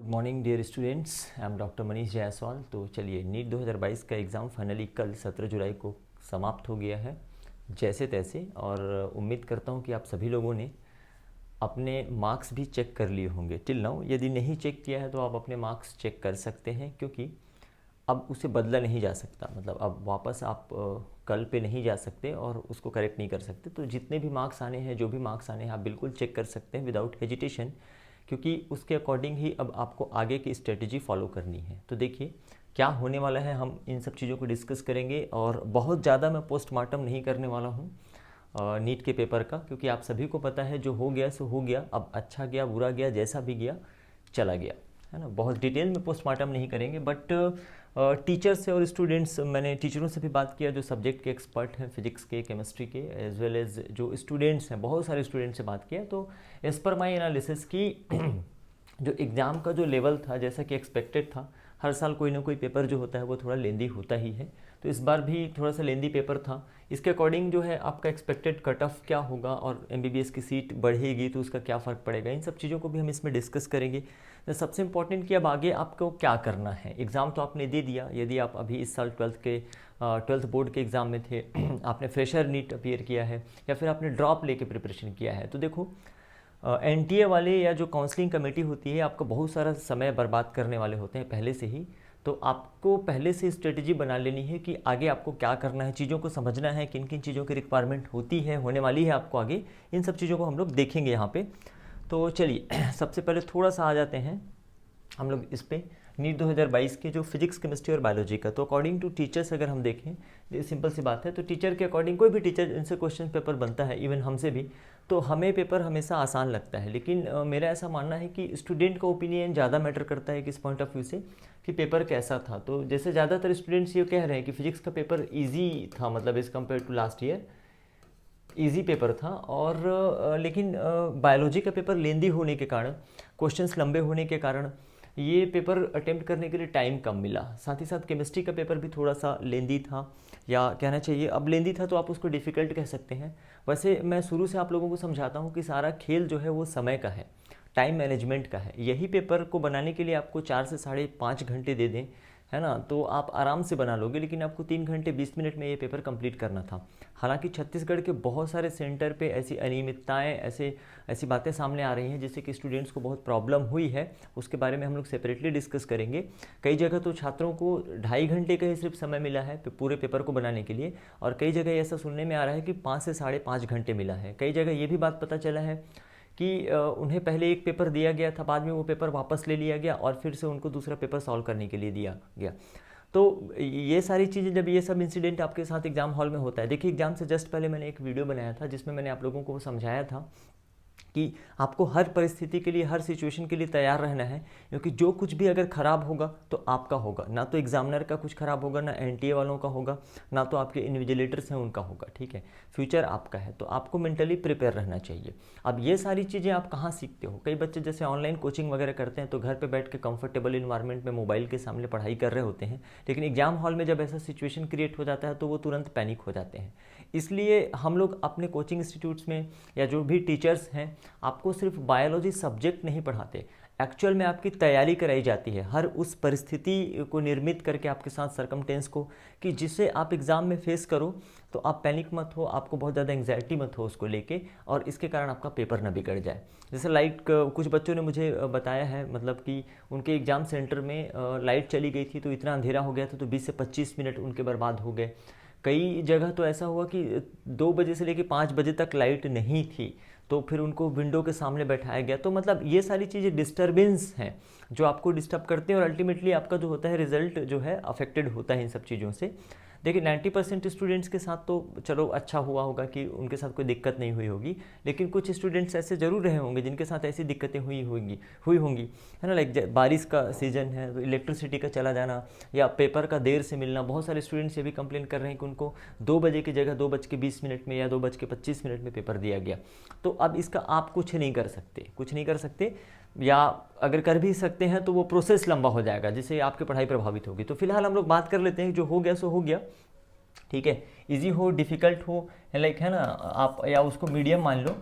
Good morning dear students, I am doctor Manish Jaiswal. तो चलिए, NEET 2022 का एग्ज़ाम फाइनली कल 17 जुलाई को समाप्त हो गया है जैसे तैसे। और उम्मीद करता हूँ कि आप सभी लोगों ने अपने मार्क्स भी चेक कर लिए होंगे टिल नाउ। यदि नहीं चेक किया है तो आप अपने मार्क्स चेक कर सकते हैं, क्योंकि अब उसे बदला नहीं जा सकता। मतलब अब वापस आप कल पे नहीं जा सकते और उसको करेक्ट नहीं कर सकते। तो जितने भी मार्क्स आने हैं, जो भी मार्क्स आने हैं, आप बिल्कुल चेक कर सकते हैं विदाउट हेजिटेशन, क्योंकि उसके अकॉर्डिंग ही अब आपको आगे की स्ट्रेटजी फॉलो करनी है। तो देखिए क्या होने वाला है, हम इन सब चीज़ों को डिस्कस करेंगे। और बहुत ज़्यादा मैं पोस्टमार्टम नहीं करने वाला हूँ नीट के पेपर का, क्योंकि आप सभी को पता है जो हो गया सो हो गया। अब अच्छा गया बुरा गया जैसा भी गया चला गया, है ना। बहुत डिटेल में पोस्टमार्टम नहीं करेंगे, बट टीचर्स से और स्टूडेंट्स, मैंने टीचरों से भी बात किया जो सब्जेक्ट के एक्सपर्ट हैं, फिजिक्स के, केमिस्ट्री के, एज वेल एज जो स्टूडेंट्स हैं, बहुत सारे स्टूडेंट्स से बात किया। तो एज़ पर माई एनालिसिस की जो एग्ज़ाम का जो लेवल था, जैसा कि एक्सपेक्टेड था, हर साल कोई ना कोई पेपर जो होता है वो थोड़ा लेंदी होता ही है। तो इस बार भी थोड़ा सा लेंदी पेपर था। इसके अकॉर्डिंग जो है आपका एक्सपेक्टेड कट ऑफ क्या होगा और एमबीबीएस की सीट बढ़ेगी तो उसका क्या फ़र्क पड़ेगा, इन सब चीज़ों को भी हम इसमें डिस्कस करेंगे। तो सबसे इम्पॉर्टेंट कि अब आगे आपको क्या करना है। एग्ज़ाम तो आपने दे दिया, यदि आप अभी इस साल ट्वेल्थ बोर्ड के एग्ज़ाम में थे, आपने फ्रेशर नीट अपीयर किया है या फिर आपने ड्रॉप लेके प्रिपरेशन किया है, तो देखो एनटीए वाले या जो काउंसलिंग कमेटी होती है आपका बहुत सारा समय बर्बाद करने वाले होते हैं पहले से ही। तो आपको पहले से स्ट्रेटजी बना लेनी है कि आगे आपको क्या करना है, चीज़ों को समझना है, किन किन चीज़ों की रिक्वायरमेंट होती है, होने वाली है आपको आगे। इन सब चीज़ों को हम लोग देखेंगे यहाँ पे। तो चलिए सबसे पहले थोड़ा सा आ जाते हैं हम लोग इस पे नीट 2022 के जो फिजिक्स, केमिस्ट्री और बायोलॉजी का। तो अकॉर्डिंग टू टीचर्स अगर हम देखें, ये सिंपल सी बात है, तो टीचर के अकॉर्डिंग कोई भी टीचर इनसे क्वेश्चन पेपर बनता है, इवन हमसे भी, तो हमें पेपर हमेशा आसान लगता है। लेकिन मेरा ऐसा मानना है कि स्टूडेंट का ओपिनियन ज़्यादा मैटर करता है किस पॉइंट ऑफ व्यू से, कि पेपर कैसा था। तो जैसे ज़्यादातर स्टूडेंट्स ये कह रहे हैं कि फिजिक्स का पेपर ईजी था, मतलब as compare to last year easy paper था। और लेकिन बायोलॉजी का पेपर लेंदी होने के कारण, क्वेश्चंस लंबे होने के कारण ये पेपर अटेम्प्ट करने के लिए टाइम कम मिला। साथ ही साथ केमिस्ट्री का पेपर भी थोड़ा सा लेंदी था, या कहना चाहिए अब लेंदी था तो आप उसको डिफ़िकल्ट कह सकते हैं। वैसे मैं शुरू से आप लोगों को समझाता हूँ कि सारा खेल जो है वो समय का है, टाइम मैनेजमेंट का है। यही पेपर को बनाने के लिए आपको 4 से 5.5 घंटे दे दें, है ना, तो आप आराम से बना लोगे। लेकिन आपको 3 घंटे 20 मिनट में ये पेपर कंप्लीट करना था। हालांकि छत्तीसगढ़ के बहुत सारे सेंटर पे ऐसी अनियमितताएं, ऐसी बातें सामने आ रही हैं जिससे कि स्टूडेंट्स को बहुत प्रॉब्लम हुई है। उसके बारे में हम लोग सेपरेटली डिस्कस करेंगे। कई जगह तो छात्रों को 2.5 घंटे का ही सिर्फ समय मिला है पूरे पेपर को बनाने के लिए, और कई जगह ऐसा सुनने में आ रहा है कि 5 से 5.5 घंटे मिला है। कई जगह ये भी बात पता चला है कि उन्हें पहले एक पेपर दिया गया था, बाद में वो पेपर वापस ले लिया गया और फिर से उनको दूसरा पेपर सॉल्व करने के लिए दिया गया। तो ये सारी चीज़ें, जब ये सब इंसिडेंट आपके साथ एग्ज़ाम हॉल में होता है, देखिए एग्ज़ाम से जस्ट पहले मैंने एक वीडियो बनाया था जिसमें मैंने आप लोगों को समझाया था कि आपको हर परिस्थिति के लिए, हर सिचुएशन के लिए तैयार रहना है, क्योंकि जो कुछ भी अगर ख़राब होगा तो आपका होगा, ना तो एग्जामिनर का कुछ ख़राब होगा, ना एनटीए वालों का होगा, ना तो आपके इन्विजिलेटर्स हैं उनका होगा, ठीक है। फ्यूचर आपका है, तो आपको मेंटली प्रिपेयर रहना चाहिए। अब ये सारी चीज़ें आप कहाँ सीखते हो? कई बच्चे जैसे ऑनलाइन कोचिंग वगैरह करते हैं तो घर पर बैठ के कंफर्टेबल इन्वायरमेंट में मोबाइल के सामने पढ़ाई कर रहे होते हैं, लेकिन एग्जाम हॉल में जब ऐसा सिचुएशन क्रिएट हो जाता है तो वो तुरंत पैनिक हो जाते हैं। इसलिए हम लोग अपने कोचिंग इंस्टीट्यूट्स में या जो भी टीचर्स हैं, आपको सिर्फ बायोलॉजी सब्जेक्ट नहीं पढ़ाते, एक्चुअल में आपकी तैयारी कराई जाती है हर उस परिस्थिति को निर्मित करके आपके साथ, सरकमटेंस को, कि जिसे आप एग्ज़ाम में फेस करो तो आप पैनिक मत हो, आपको बहुत ज़्यादा एंग्जाइटी मत हो उसको लेके, और इसके कारण आपका पेपर ना बिगड़ जाए। जैसे कुछ बच्चों ने मुझे बताया है, मतलब कि उनके एग्ज़ाम सेंटर में लाइट चली गई थी तो इतना अंधेरा हो गया था तो 20 से 25 मिनट उनके बर्बाद हो गए। कई जगह तो ऐसा हुआ कि 2 बजे से लेकर 5 बजे तक लाइट नहीं थी, तो फिर उनको विंडो के सामने बैठाया गया। तो मतलब ये सारी चीज़ें डिस्टर्बेंस हैं जो आपको डिस्टर्ब करते हैं, और अल्टीमेटली आपका जो होता है रिजल्ट जो है अफेक्टेड होता है इन सब चीज़ों से। देखिए 90% स्टूडेंट्स के साथ तो चलो अच्छा हुआ होगा कि उनके साथ कोई दिक्कत नहीं हुई होगी, लेकिन कुछ स्टूडेंट्स ऐसे ज़रूर रहे होंगे जिनके साथ ऐसी दिक्कतें हुई होंगी, है ना। लाइक बारिश का सीज़न है तो इलेक्ट्रिसिटी का चला जाना या पेपर का देर से मिलना। बहुत सारे स्टूडेंट्स ये भी कंप्लेन कर रहे हैं कि उनको 2 बजे की जगह 2:20 में या 2:25 में पेपर दिया गया। तो अब इसका आप कुछ नहीं कर सकते, या अगर कर भी सकते हैं तो वो प्रोसेस लंबा हो जाएगा जिससे आपकी पढ़ाई प्रभावित होगी। तो फिलहाल हम लोग बात कर लेते हैं, जो हो गया सो हो गया, ठीक है। इजी हो, डिफ़िकल्ट हो, लाइक, है ना, आप या उसको मीडियम मान लो।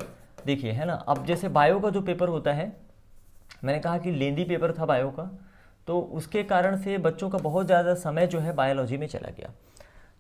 देखिए, है ना, अब जैसे बायो का जो पेपर होता है, मैंने कहा कि लेंदी पेपर था बायो का, तो उसके कारण से बच्चों का बहुत ज़्यादा समय जो है बायोलॉजी में चला गया।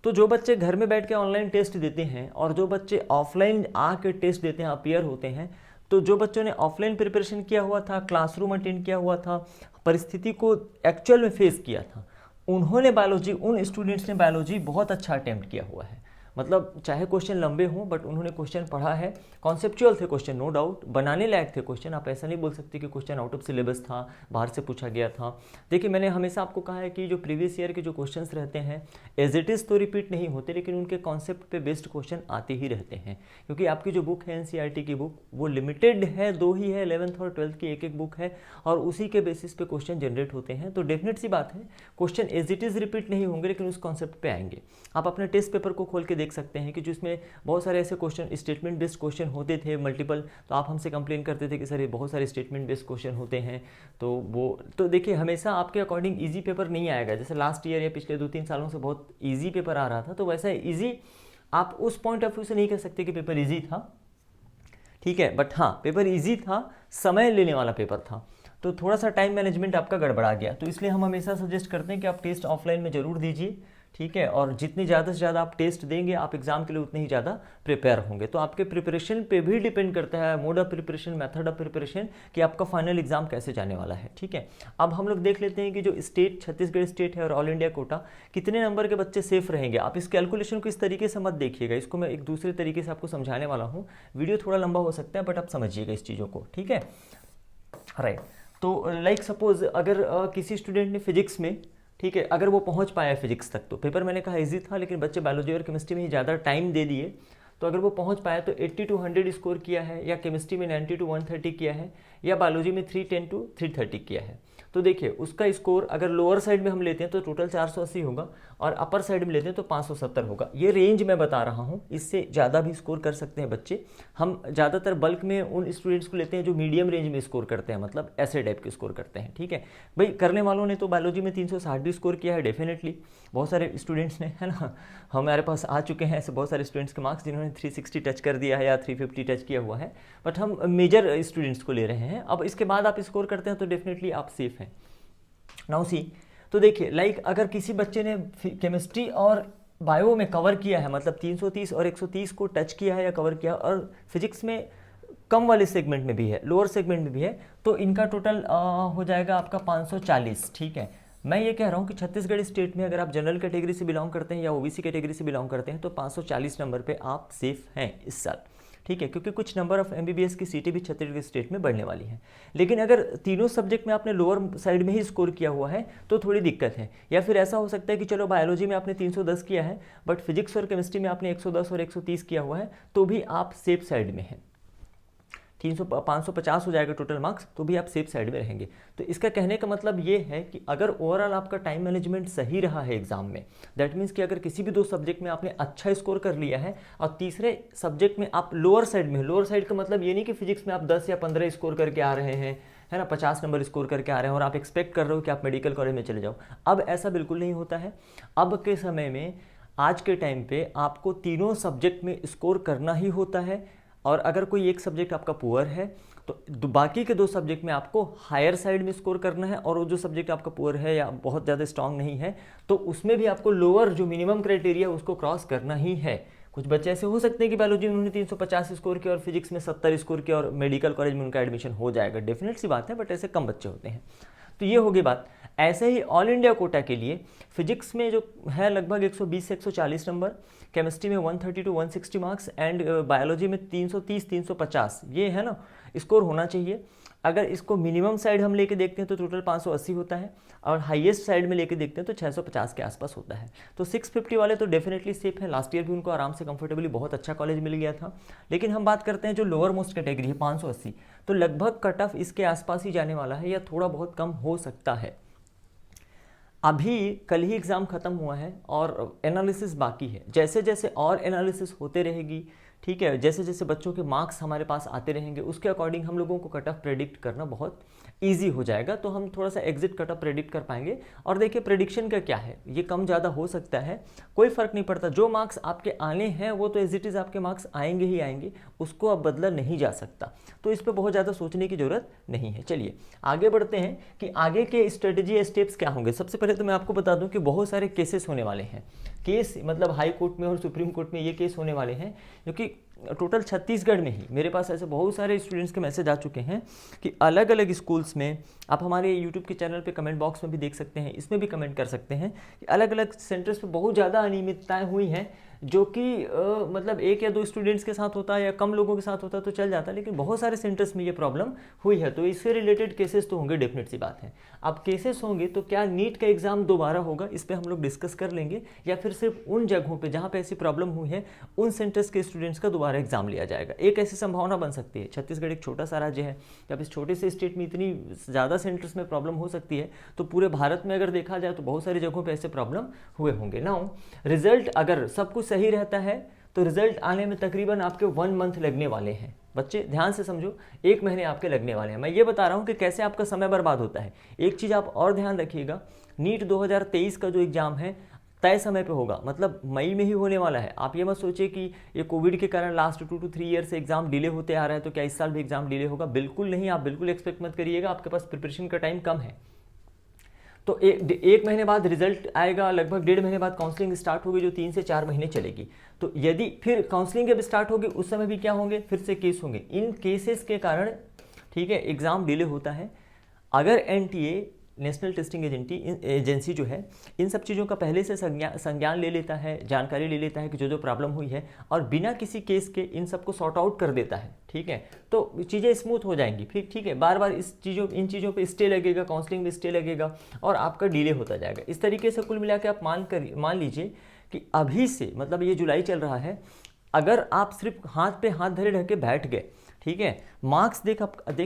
तो जो बच्चे घर में बैठ के ऑनलाइन टेस्ट देते हैं और जो बच्चे ऑफलाइन आके टेस्ट देते हैं, अपीयर होते हैं, तो जो बच्चों ने ऑफलाइन प्रिपरेशन किया हुआ था, क्लासरूम अटेंड किया हुआ था, परिस्थिति को एक्चुअल में फेस किया था, उन्होंने बायोलॉजी, उन स्टूडेंट्स ने बायोलॉजी बहुत अच्छा अटेम्प्ट किया हुआ है। मतलब चाहे क्वेश्चन लंबे हों बट उन्होंने क्वेश्चन पढ़ा है, कॉन्सेप्चुअल थे क्वेश्चन, नो डाउट, बनाने लायक थे क्वेश्चन। आप ऐसा नहीं बोल सकते कि क्वेश्चन आउट ऑफ सिलेबस था, बाहर से पूछा गया था। देखिए मैंने हमेशा आपको कहा है कि जो प्रीवियस ईयर के जो क्वेश्चंस रहते हैं एज इट इज़ तो रिपीट नहीं होते, लेकिन उनके कॉन्सेप्ट पे बेस्ड क्वेश्चन आते ही रहते हैं। क्योंकि आपकी जो बुक है एनसीईआरटी की बुक वो लिमिटेड है, 2 ही है, 11th और 12th की एक बुक है, और उसी के बेसिस पे क्वेश्चन जनरेट होते हैं। तो डेफिनेट सी बात है question as it is repeat नहीं होंगे, लेकिन उस कॉन्सेप्ट पे आएंगे। आप अपने टेस्ट पेपर को खोल के देख सकते हैं कि जो इसमें बहुत सारे ऐसे क्वेश्चन स्टेटमेंट बेस्ड क्वेश्चन होते थे मल्टीपल, तो आप हमसे कंप्लेन करते थे कि सर ये बहुत सारे स्टेटमेंट बेस्ड क्वेश्चन होते हैं। तो देखिए हमेशा आपके अकॉर्डिंग इजी पेपर नहीं आएगा। जैसे लास्ट ईयर या पिछले 2-3 सालों से बहुत ईजी पेपर आ रहा था, तो वैसा ईजी आप उस पॉइंट ऑफ व्यू से नहीं कह सकते कि पेपर ईजी था, ठीक है, बट हाँ पेपर ईजी था, समय लेने वाला पेपर था, तो थोड़ा सा टाइम मैनेजमेंट आपका गड़बड़ा गया। तो इसलिए हम हमेशा सजेस्ट करते हैं कि आप टेस्ट ऑफलाइन में ज़रूर दीजिए, ठीक है, और जितनी ज़्यादा से ज़्यादा आप टेस्ट देंगे आप एग्जाम के लिए उतने ही ज़्यादा प्रिपेयर होंगे। तो आपके प्रिपरेशन पे भी डिपेंड करता है, mode of preparation, method of preparation, कि आपका फाइनल एग्जाम कैसे जाने वाला है, ठीक है। अब हम लोग देख लेते हैं कि जो स्टेट, छत्तीसगढ़ स्टेट है और ऑल इंडिया कोटा, कितने नंबर के बच्चे सेफ रहेंगे। आप इस कैलकुलेशन को इस तरीके से मत देखिएगा, इसको मैं एक दूसरे तरीके से आपको समझाने वाला हूँ। वीडियो थोड़ा लंबा हो सकता है बट आप समझिएगा इस चीज़ों को, ठीक है, राइट। तो लाइक सपोज अगर किसी स्टूडेंट ने फिजिक्स में, ठीक है, अगर वो पहुंच पाया फिजिक्स तक, तो पेपर मैंने कहा इजी था, लेकिन बच्चे बायोलॉजी और केमिस्ट्री में ही ज़्यादा टाइम दे दिए, तो अगर वो पहुंच पाया तो 80 to 100 स्कोर किया है, या केमिस्ट्री में 90 to 130 किया है, या बायोलॉजी में 310 to 330 किया है, तो देखिए उसका स्कोर अगर लोअर साइड में हम लेते हैं तो टोटल 480 होगा, और अपर साइड में लेते हैं तो 570 होगा। ये रेंज मैं बता रहा हूँ, इससे ज़्यादा भी स्कोर कर सकते हैं बच्चे। हम ज़्यादातर बल्क में उन स्टूडेंट्स को लेते हैं जो मीडियम रेंज में स्कोर करते हैं, मतलब ऐसे टाइप के स्कोर करते हैं, ठीक है भाई। करने वालों ने तो बायोलॉजी में 360 भी स्कोर किया है डेफिनेटली, बहुत सारे स्टूडेंट्स ने, है ना, हमारे पास आ चुके हैं ऐसे बहुत सारे स्टूडेंट्स के मार्क्स जिन्होंने 360 टच कर दिया है या 350 टच किया हुआ है, बट हम मेजर स्टूडेंट्स को ले रहे हैं। अब इसके बाद आप स्कोर करते हैं तो डेफिनेटली आप सेफ हैं। नाउ सी, तो देखिए लाइक अगर किसी बच्चे ने केमिस्ट्री और बायो में कवर किया है, मतलब 330 और 130 को टच किया है या कवर किया, और फिजिक्स में कम वाले सेगमेंट में भी है, लोअर सेगमेंट में भी है, तो इनका टोटल हो जाएगा आपका 540, ठीक है। मैं ये कह रहा हूँ कि छत्तीसगढ़ स्टेट में अगर आप जनरल कैटेगरी से बिलोंग करते हैं या ओबीसी कैटेगरी से बिलोंग करते हैं तो 540 नंबर पे आप सेफ हैं इस साल, ठीक है, क्योंकि कुछ नंबर ऑफ एमबीबीएस की सीटें भी छत्तीसगढ़ स्टेट में बढ़ने वाली हैं। लेकिन अगर तीनों सब्जेक्ट में आपने लोअर साइड में ही स्कोर किया हुआ है तो थोड़ी दिक्कत है। या फिर ऐसा हो सकता है कि चलो बायोलॉजी में आपने 310 किया है बट फिजिक्स और केमिस्ट्री में आपने 110 और 130 किया हुआ है, तो भी आप सेफ साइड में हैं। 550 हो जाएगा टोटल मार्क्स, तो भी आप सेफ साइड में रहेंगे। तो इसका कहने का मतलब ये है कि अगर ओवरऑल आपका टाइम मैनेजमेंट सही रहा है एग्जाम में, दैट मीन्स कि अगर किसी भी 2 सब्जेक्ट में आपने अच्छा स्कोर कर लिया है और तीसरे सब्जेक्ट में आप लोअर साइड में, लोअर साइड का मतलब ये नहीं कि फिजिक्स में आप 10 या 15 स्कोर करके आ रहे हैं, है ना, 50 नंबर स्कोर करके आ रहे हैं और आप एक्सपेक्ट कर रहे हो कि आप मेडिकल कॉलेज में चले जाओ। अब ऐसा बिल्कुल नहीं होता है। अब के समय में, आज के टाइम पे आपको तीनों सब्जेक्ट में स्कोर करना ही होता है, और अगर कोई एक सब्जेक्ट आपका पुअर है तो बाकी के 2 सब्जेक्ट में आपको हायर साइड में स्कोर करना है, और वो जो सब्जेक्ट आपका पुअर है या बहुत ज़्यादा स्ट्रांग नहीं है तो उसमें भी आपको लोअर जो मिनिमम क्राइटेरिया उसको क्रॉस करना ही है। कुछ बच्चे ऐसे हो सकते हैं कि बायोलॉजी में उन्होंने 350 स्कोर किया और फिजिक्स में 70 स्कोर किया और मेडिकल कॉलेज में उनका एडमिशन हो जाएगा, डेफिनेट सी बात है, बट ऐसे कम बच्चे होते हैं। तो ये होगी बात। ऐसे ही ऑल इंडिया कोटा के लिए फिजिक्स में जो है लगभग 120 से 140 नंबर, केमिस्ट्री में 130 to 160 मार्क्स, एंड बायोलॉजी में 330-350, ये है ना स्कोर होना चाहिए। अगर इसको मिनिमम साइड हम लेके देखते हैं तो टोटल 580 होता है, और हाईएस्ट साइड में लेके देखते हैं तो 650 के आसपास होता है। तो 650 वाले तो डेफिनेटली सेफ है। लास्ट ईयर भी उनको आराम से कंफर्टेबली बहुत अच्छा कॉलेज मिल गया था। लेकिन हम बात करते हैं जो लोअर मोस्ट कैटेगरी है 580, तो लगभग कट ऑफ इसके आसपास ही जाने वाला है या थोड़ा बहुत कम हो सकता है। अभी कल ही एग्ज़ाम ख़त्म हुआ है और एनालिसिस बाकी है। जैसे जैसे और एनालिसिस होते रहेगी, ठीक है। जैसे जैसे बच्चों के मार्क्स हमारे पास आते रहेंगे उसके अकॉर्डिंग हम लोगों को कट ऑफ प्रेडिक्ट करना बहुत ईजी हो जाएगा, तो हम थोड़ा सा एग्जिट कट ऑफ प्रेडिक्ट कर पाएंगे। और देखिए प्रेडिक्शन का क्या है, ये कम ज़्यादा हो सकता है, कोई फ़र्क नहीं पड़ता। जो मार्क्स आपके आने हैं वो तो एज इट इज़ आपके मार्क्स आएंगे ही आएंगे, उसको अब बदला नहीं जा सकता, तो इस पर बहुत ज़्यादा सोचने की ज़रूरत नहीं है। चलिए आगे बढ़ते हैं कि आगे के स्ट्रेटजी या स्टेप्स क्या होंगे। सबसे पहले तो मैं आपको बता दूं कि बहुत सारे केसेस होने वाले हैं। केस मतलब हाई कोर्ट में और सुप्रीम कोर्ट में ये केस होने वाले हैं, क्योंकि टोटल छत्तीसगढ़ में ही मेरे पास ऐसे बहुत सारे स्टूडेंट्स के मैसेज आ चुके हैं कि अलग अलग स्कूल्स में, आप हमारे यूट्यूब के चैनल पे कमेंट बॉक्स में भी देख सकते हैं, इसमें भी कमेंट कर सकते हैं कि अलग अलग सेंटर्स पे बहुत ज़्यादा अनियमितताएं हुई हैं, जो कि मतलब एक या दो स्टूडेंट्स के साथ होता है या कम लोगों के साथ होता है तो चल जाता है, लेकिन बहुत सारे सेंटर्स में ये प्रॉब्लम हुई है। तो इससे रिलेटेड केसेस तो होंगे, डेफिनेट सी बात है। अब केसेस होंगे तो क्या नीट का एग्ज़ाम दोबारा होगा, इस पर हम लोग डिस्कस कर लेंगे, या फिर सिर्फ उन जगहों पे जहाँ पे ऐसी प्रॉब्लम हुई है उन सेंटर्स के स्टूडेंट्स का दोबारा एग्जाम लिया जाएगा। एक ऐसी संभावना बन सकती है। छत्तीसगढ़ एक छोटा सा राज्य है, जब इस छोटे से स्टेट में इतनी ज़्यादा सेंटर्स में प्रॉब्लम हो सकती है, तो पूरे भारत में अगर देखा जाए तो बहुत सारी जगहों पर ऐसे प्रॉब्लम हुए होंगे ना। रिजल्ट अगर सब कुछ सही रहता है तो रिजल्ट आने में तकरीबन आपके 1 मंथ लगने वाले हैं। बच्चे ध्यान से समझो, 1 महीने आपके लगने वाले हैं। मैं ये बता रहा हूँ कि कैसे आपका समय बर्बाद होता है। एक चीज़ आप और ध्यान रखिएगा, नीट 2023 का जो एग्ज़ाम है तय समय पे होगा, मतलब मई में ही होने वाला है। आप ये मत सोचिए कि ये कोविड के कारण लास्ट 2 to 3 ईयर से एग्जाम डिले होते आ रहा है तो क्या इस साल भी एग्जाम डिले होगा, बिल्कुल नहीं। आप बिल्कुल एक्सपेक्ट मत करिएगा, आपके पास प्रिपरेशन का टाइम कम है। तो एक महीने बाद रिजल्ट आएगा, लगभग 1.5 महीने बाद काउंसलिंग स्टार्ट होगी जो 3 से 4 महीने चलेगी। तो यदि फिर काउंसलिंग जब स्टार्ट होगी उस समय भी क्या होंगे, फिर से केस होंगे। इन केसेस के कारण, ठीक है, एग्ज़ाम डिले होता है। अगर एनटीए नेशनल टेस्टिंग एजेंसी जो है इन सब चीज़ों का पहले से संज्ञान ले लेता है, जानकारी ले लेता है कि जो जो प्रॉब्लम हुई है, और बिना किसी केस के इन सबको सॉर्ट आउट कर देता है, ठीक है, तो चीज़ें स्मूथ हो जाएंगी। फिर ठीक है, बार बार इन चीज़ों पे स्टे लगेगा, काउंसलिंग में स्टे लगेगा और आपका डिले होता जाएगा। इस तरीके से कुल मिला के आप मान लीजिए कि अभी से, मतलब ये जुलाई चल रहा है, अगर आप सिर्फ हाथ पे हाथ धरे रह के बैठ गए, ठीक है, मार्क्स देख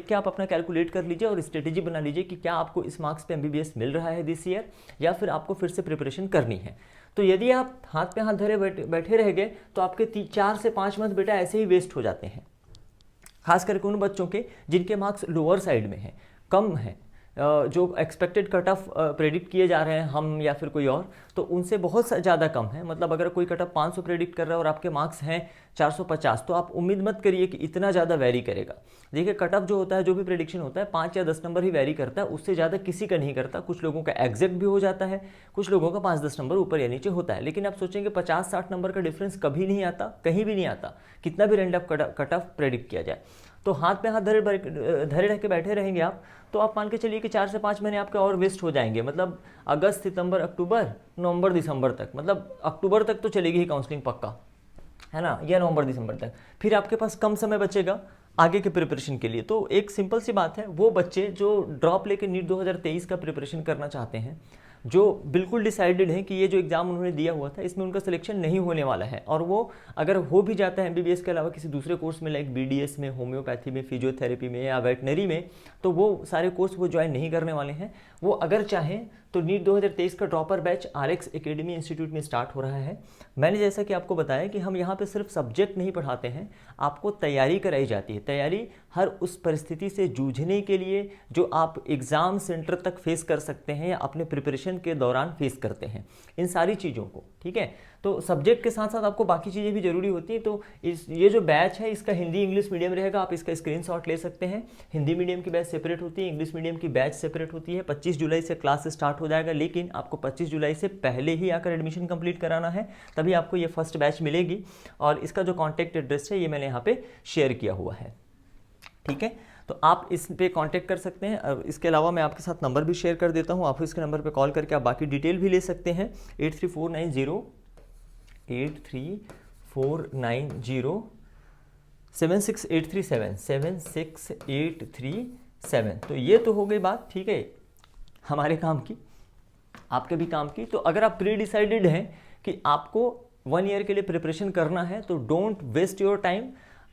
के आप अपना कैलकुलेट कर लीजिए और स्ट्रेटेजी बना लीजिए कि क्या आपको इस मार्क्स पे एमबीबीएस मिल रहा है दिस ईयर, या फिर आपको फिर से प्रिपरेशन करनी है। तो यदि आप हाथ पे हाथ धरे बैठे रह गए तो आपके 4 से 5 मंथ बेटा ऐसे ही वेस्ट हो जाते हैं, खास करके उन बच्चों के जिनके मार्क्स लोअर साइड में हैं, कम हैं, जो एक्सपेक्टेड कट ऑफ प्रेडिक्ट किए जा रहे हैं हम या फिर कोई और, तो उनसे बहुत ज़्यादा कम है। मतलब अगर कोई कट ऑफ 500 प्रेडिक्ट कर रहा है और आपके मार्क्स हैं 450, तो आप उम्मीद मत करिए कि इतना ज़्यादा वेरी करेगा। देखिए कट ऑफ जो होता है, जो भी प्रेडिक्शन होता है, 5 या 10 नंबर ही वेरी करता है, उससे ज़्यादा किसी का नहीं करता। कुछ लोगों का एग्जैक्ट भी हो जाता है, कुछ लोगों का 5-10 नंबर ऊपर या नीचे होता है, लेकिन आप सोचेंगे 50-60 नंबर का डिफरेंस कभी नहीं आता, कहीं भी नहीं आता, कितना भी रैंडम कट ऑफ प्रेडिक्ट किया जाए। तो हाथ पे हाथ धरे रह के बैठे रहेंगे आप, तो आप मान के चलिए कि 4 से 5 महीने आपके और वेस्ट हो जाएंगे। मतलब अगस्त, सितंबर, अक्टूबर, नवंबर, दिसंबर तक, मतलब अक्टूबर तक तो चलेगी ही काउंसलिंग पक्का, है ना, या नवंबर दिसंबर तक। फिर आपके पास कम समय बचेगा आगे के प्रिपरेशन के लिए। तो एक सिंपल सी बात है, वो बच्चे जो ड्रॉप लेके नीट 2023 का प्रिपरेशन करना चाहते हैं, जो बिल्कुल डिसाइडेड हैं कि ये जो एग्ज़ाम उन्होंने दिया हुआ था इसमें उनका सिलेक्शन नहीं होने वाला है, और वो अगर हो भी जाता है एमबीबीएस के अलावा किसी दूसरे कोर्स में, लाइक बीडीएस में, होम्योपैथी में, फिजियोथेरेपी में या वेटनरी में, तो वो सारे कोर्स वो ज्वाइन नहीं करने वाले हैं। वो अगर चाहें तो नीट 2023 का dropper batch RX academy institute में स्टार्ट हो रहा है। मैंने जैसा कि आपको बताया कि हम यहाँ पे सिर्फ सब्जेक्ट नहीं पढ़ाते हैं, आपको तैयारी कराई जाती है। तैयारी हर उस परिस्थिति से जूझने के लिए जो आप एग्ज़ाम सेंटर तक फेस कर सकते हैं या अपने प्रिपरेशन के दौरान फेस करते हैं, इन सारी चीज़ों को, ठीक है। तो सब्जेक्ट के साथ साथ आपको बाकी चीज़ें भी जरूरी होती हैं। तो ये जो बैच है इसका हिंदी इंग्लिश मीडियम रहेगा, आप इसका स्क्रीनशॉट ले सकते हैं। हिंदी मीडियम की बैच सेपरेट होती है, इंग्लिश मीडियम की बैच सेपरेट होती है। 25 जुलाई से क्लास स्टार्ट हो जाएगा, लेकिन आपको 25 जुलाई से पहले ही आकर एडमिशन कंप्लीट कराना है, तभी आपको ये फर्स्ट बैच मिलेगी। और इसका जो कॉन्टैक्ट एड्रेस है ये मैंने यहाँ पे शेयर किया हुआ है, ठीक है। तो आप इस पे कांटेक्ट कर सकते हैं। इसके अलावा मैं आपके साथ नंबर भी शेयर कर देता हूँ, आप इसके नंबर पे कॉल करके आप बाकी डिटेल भी ले सकते हैं। 8349083490 तो ये तो हो गई बात, ठीक है, हमारे काम की, आपके भी काम की। तो अगर आप प्री डिसाइडेड हैं कि आपको 1 ईयर के लिए प्रिपरेशन करना है, तो डोंट वेस्ट योर टाइम।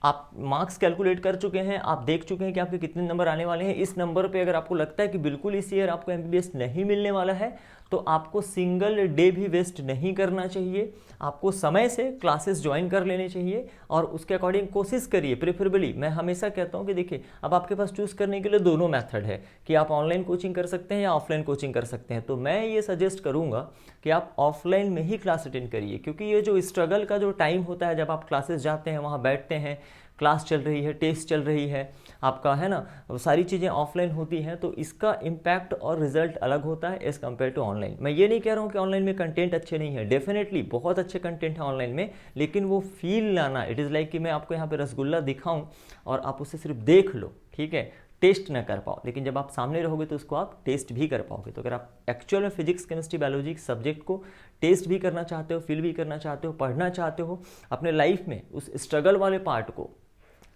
आप मार्क्स कैलकुलेट कर चुके हैं, आप देख चुके हैं कि आपके कितने नंबर आने वाले हैं। इस नंबर पे अगर आपको लगता है कि बिल्कुल इस ईयर आपको एमबीबीएस नहीं मिलने वाला है, तो आपको सिंगल डे भी वेस्ट नहीं करना चाहिए। आपको समय से क्लासेस ज्वाइन कर लेने चाहिए और उसके अकॉर्डिंग कोशिश करिए। प्रेफरेबली मैं हमेशा कहता हूँ कि देखिए, अब आपके पास चूज़ करने के लिए दोनों मेथड है कि आप ऑनलाइन कोचिंग कर सकते हैं या ऑफलाइन कोचिंग कर सकते हैं। तो मैं ये सजेस्ट करूँगा कि आप ऑफलाइन में ही क्लास अटेंड करिए, क्योंकि ये जो स्ट्रगल का जो टाइम होता है, जब आप क्लासेस जाते हैं, वहाँ बैठते हैं, क्लास चल रही है, टेस्ट चल रही है आपका, है ना, सारी चीज़ें ऑफलाइन होती हैं, तो इसका इम्पैक्ट और रिजल्ट अलग होता है एज़ कम्पेयर टू ऑनलाइन। मैं ये नहीं कह रहा हूँ कि ऑनलाइन में कंटेंट अच्छे नहीं है, डेफिनेटली बहुत अच्छे कंटेंट है ऑनलाइन में, लेकिन वो फील लाना, इट इज़ लाइक कि मैं आपको यहाँ पे रसगुल्ला दिखाऊँ और आप उसे सिर्फ देख लो, ठीक है, टेस्ट ना कर पाओ, लेकिन जब आप सामने रहोगे तो उसको आप टेस्ट भी कर पाओगे। तो अगर आप एक्चुअल में फिजिक्स, केमिस्ट्री, बायोलॉजी सब्जेक्ट को टेस्ट भी करना चाहते हो, फील भी करना चाहते हो, पढ़ना चाहते हो, अपने लाइफ में उस स्ट्रगल वाले पार्ट को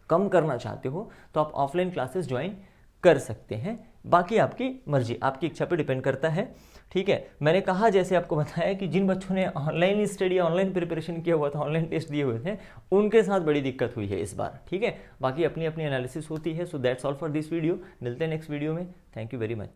कम करना चाहते हो, तो आप ऑफलाइन क्लासेस ज्वाइन कर सकते हैं। बाकी आपकी मर्जी, आपकी इच्छा पे डिपेंड करता है, ठीक है। मैंने कहा, जैसे आपको बताया कि जिन बच्चों ने ऑनलाइन स्टडी, ऑनलाइन प्रिपरेशन किया हुआ था, ऑनलाइन टेस्ट दिए हुए थे, उनके साथ बड़ी दिक्कत हुई है इस बार, ठीक है। बाकी अपनी अपनी एनालिसिस होती है। So that's all for this video. मिलते हैं नेक्स्ट वीडियो में। Thank you very much.